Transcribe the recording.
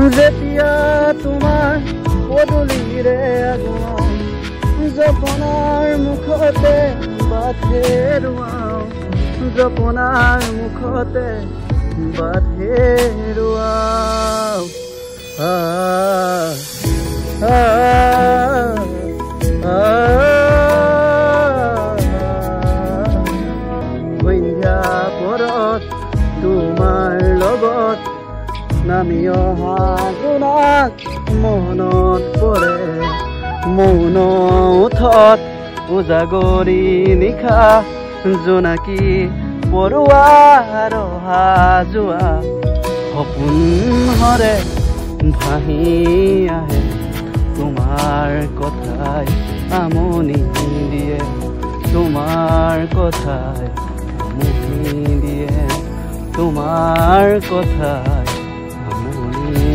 যেতিয়া তোমাৰ পদূলিৰে আগুৱাও জপনাৰ মুখতে বাট হেৰুৱাও জপনাৰ মুখতে বাট হেৰুৱাও সন্ধ্যা পৰত তোমাৰ লগত নামি অহা জোনাক মনত পৰে মৌন ওঠত উজাগৰি নিশা জোনাকী পৰুৱাৰ অহা যোৱা সপোন হৰে ভাহি আহে তোমাৰ কথাই আমনি দিয়ে তোমাৰ কথাই আমনি দিয়ে তোমাৰ কথাই আমনি